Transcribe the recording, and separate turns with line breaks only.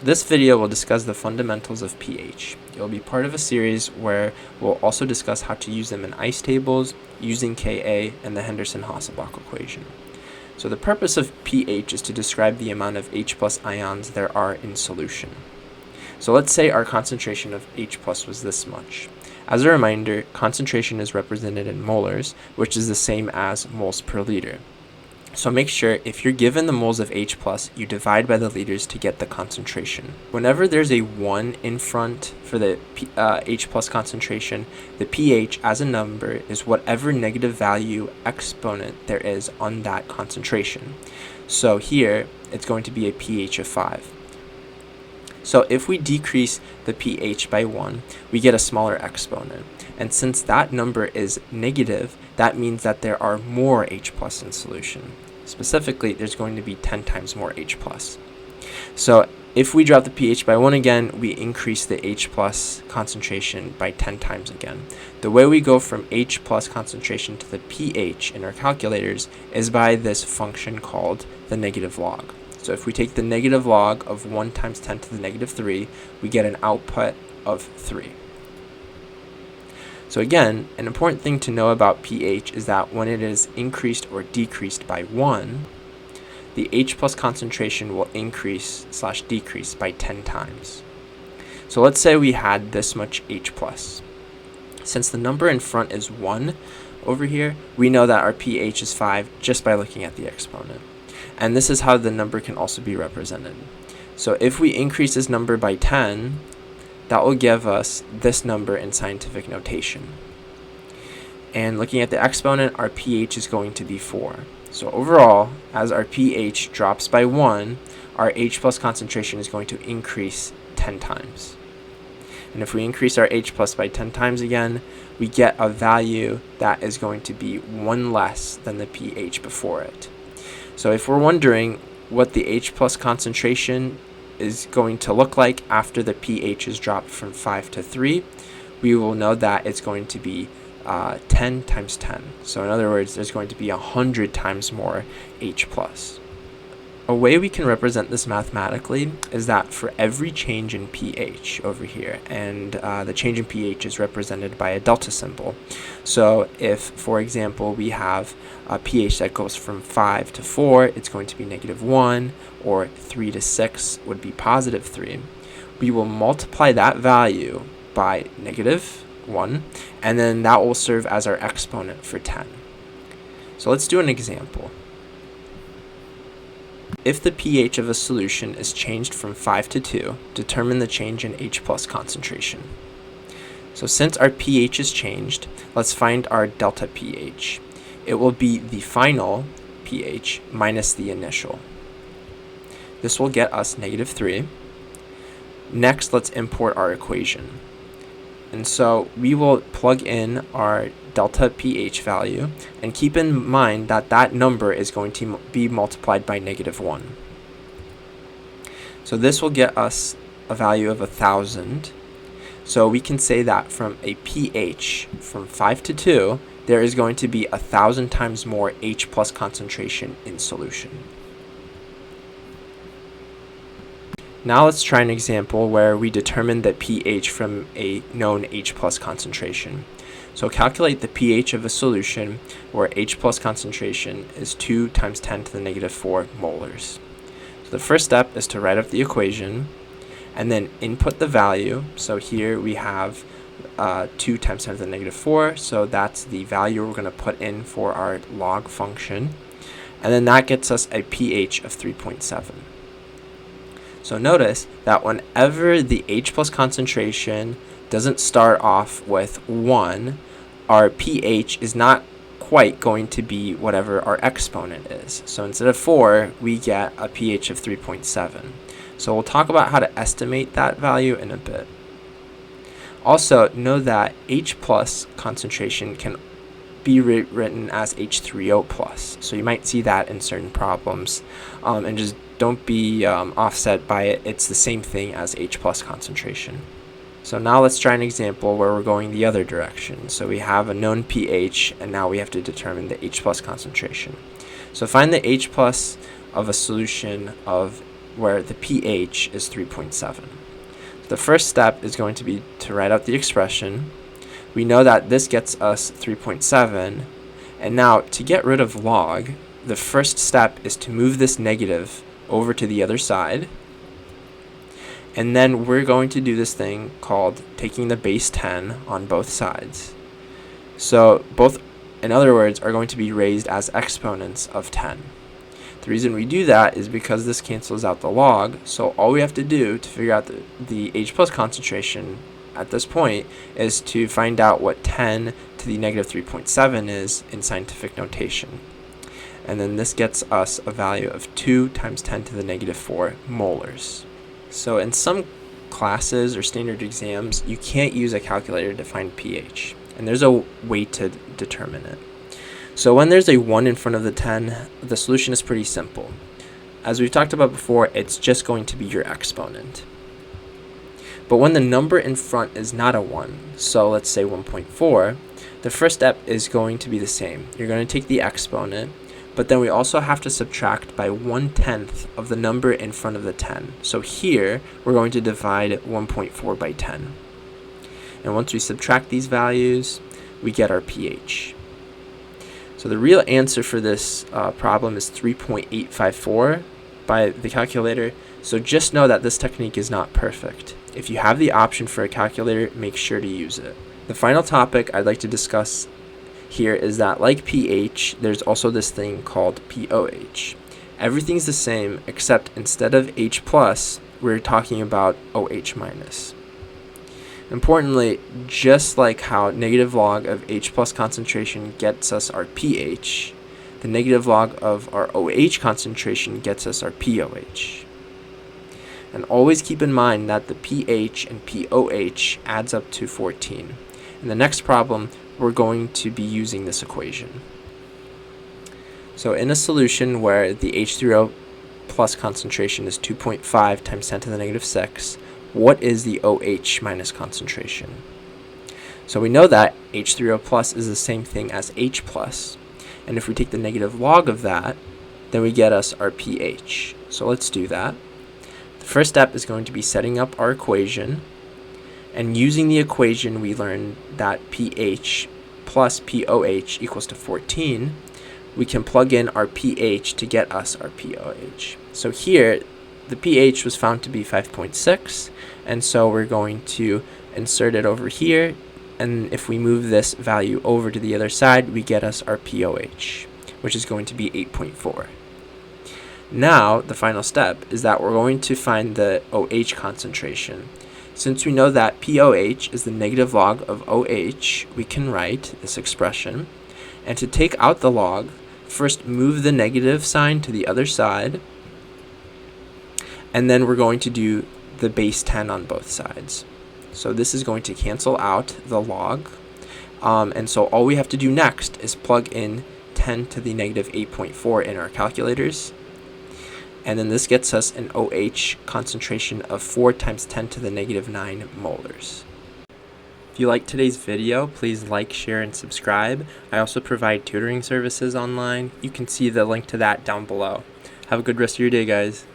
So this video will discuss the fundamentals of pH. It will be part of a series where we'll also discuss how to use them in ice tables, using Ka and the Henderson-Hasselbalch equation. So the purpose of pH is to describe the amount of H+ ions there are in solution. So let's say our concentration of H+ was this much. As a reminder, concentration is represented in molars, which is the same as moles per liter. So make sure if you're given the moles of H+, you divide by the liters to get the concentration. Whenever there's a 1 in front for the H+ concentration, the pH as a number is whatever negative value exponent there is on that concentration. So here, it's going to be a pH of 5. So if we decrease the pH by 1, we get a smaller exponent. And since that number is negative, that means that there are more H+ in solution. Specifically, there's going to be 10 times more H+. So if we drop the pH by 1 again, we increase the H+ concentration by 10 times again. The way we go from H+ concentration to the pH in our calculators is by this function called the negative log. So if we take the negative log of 1 times 10 to the negative 3, we get an output of 3. So again, an important thing to know about pH is that when it is increased or decreased by 1, the H+ concentration will increase/decrease by 10 times. So let's say we had this much H+. Since the number in front is 1 over here, we know that our pH is 5 just by looking at the exponent. And this is how the number can also be represented. So if we increase this number by 10, that will give us this number in scientific notation. And looking at the exponent, our pH is going to be 4. So overall, as our pH drops by 1, our H+ concentration is going to increase 10 times. And if we increase our H+ by 10 times again, we get a value that is going to be 1 less than the pH before it. So if we're wondering what the H+ concentration is going to look like after the pH is dropped from 5 to 3, we will know that it's going to be 10 times 10. So in other words, there's going to be 100 times more H+. A way we can represent this mathematically is that for every change in pH over here, and the change in pH is represented by a delta symbol. So if, for example, we have a pH that goes from 5 to 4, it's going to be -1, or 3 to 6 would be +3. We will multiply that value by -1, and then that will serve as our exponent for 10. So let's do an example. If the pH of a solution is changed from 5 to 2, determine the change in H+ concentration. So since our pH is changed, let's find our delta pH. It will be the final pH minus the initial. This will get us -3. Next, let's import our equation. And so we will plug in our delta pH value, and keep in mind that that number is going to be multiplied by -1. So this will get us a value of 1,000. So we can say that from a pH from 5 to 2, there is going to be 1,000 times more H+ concentration in solution. Now let's try an example where we determine the pH from a known H+ concentration. So calculate the pH of a solution where H+ concentration is 2 times 10 to the -4 molars. So the first step is to write up the equation and then input the value. So here we have 2 times 10 to the -4, so that's the value we're going to put in for our log function. And then that gets us a pH of 3.7. So notice that whenever the H+ concentration doesn't start off with 1, our pH is not quite going to be whatever our exponent is. So instead of 4, we get a pH of 3.7. So we'll talk about how to estimate that value in a bit. Also, know that H+ concentration can be written as H3O+. So you might see that in certain problems, and just don't be offset by it. It's the same thing as H+ concentration. So now let's try an example where we're going the other direction. So we have a known pH, and now we have to determine the H+ concentration. So find the H+ of a solution of where the pH is 3.7. The first step is going to be to write out the expression. We know that this gets us 3.7, and now to get rid of log, the first step is to move this negative over to the other side, and then we're going to do this thing called taking the base 10 on both sides. So both, in other words, are going to be raised as exponents of 10. The reason we do that is because this cancels out the log, so all we have to do to figure out the H plus concentration at this point is to find out what 10 to the negative 3.7 is in scientific notation. And then this gets us a value of 2 times 10 to the negative 4 molars. So in some classes or standard exams, you can't use a calculator to find pH, and there's a way to determine it. So when there's a 1 in front of the 10, the solution is pretty simple. As we've talked about before, it's just going to be your exponent. But when the number in front is not a 1, so let's say 1.4, the first step is going to be the same. You're going to take the exponent, but then we also have to subtract by 1/10 of the number in front of the 10. So here, we're going to divide 1.4 by 10. And once we subtract these values, we get our pH. So the real answer for this problem is 3.854 by the calculator. So just know that this technique is not perfect. If you have the option for a calculator, make sure to use it. The final topic I'd like to discuss here is that, like pH, there's also this thing called pOH. Everything's the same, except instead of H plus, we're talking about OH minus. Importantly, just like how negative log of H plus concentration gets us our pH, the negative log of our OH concentration gets us our pOH. And always keep in mind that the pH and pOH adds up to 14. In the next problem, we're going to be using this equation. So in a solution where the H3O plus concentration is 2.5 times 10 to the negative 6, what is the OH minus concentration? So we know that H3O plus is the same thing as H plus, and if we take the negative log of that, then we get us our pH. So let's do that. The first step is going to be setting up our equation, and using the equation we learned that pH plus pOH equals to 14. We can plug in our pH to get us our pOH. So here, the pH was found to be 5.6, and so we're going to insert it over here, and if we move this value over to the other side, we get us our pOH, which is going to be 8.4. Now, the final step is that we're going to find the OH concentration. Since we know that pOH is the negative log of OH, we can write this expression, and to take out the log, first move the negative sign to the other side, and then we're going to do the base 10 on both sides. So this is going to cancel out the log, and so all we have to do next is plug in 10 to the negative 8.4 in our calculators, and then this gets us an OH concentration of 4 times 10 to the negative 9 molars. If you liked today's video, please like, share, and subscribe. I also provide tutoring services online. You can see the link to that down below. Have a good rest of your day, guys.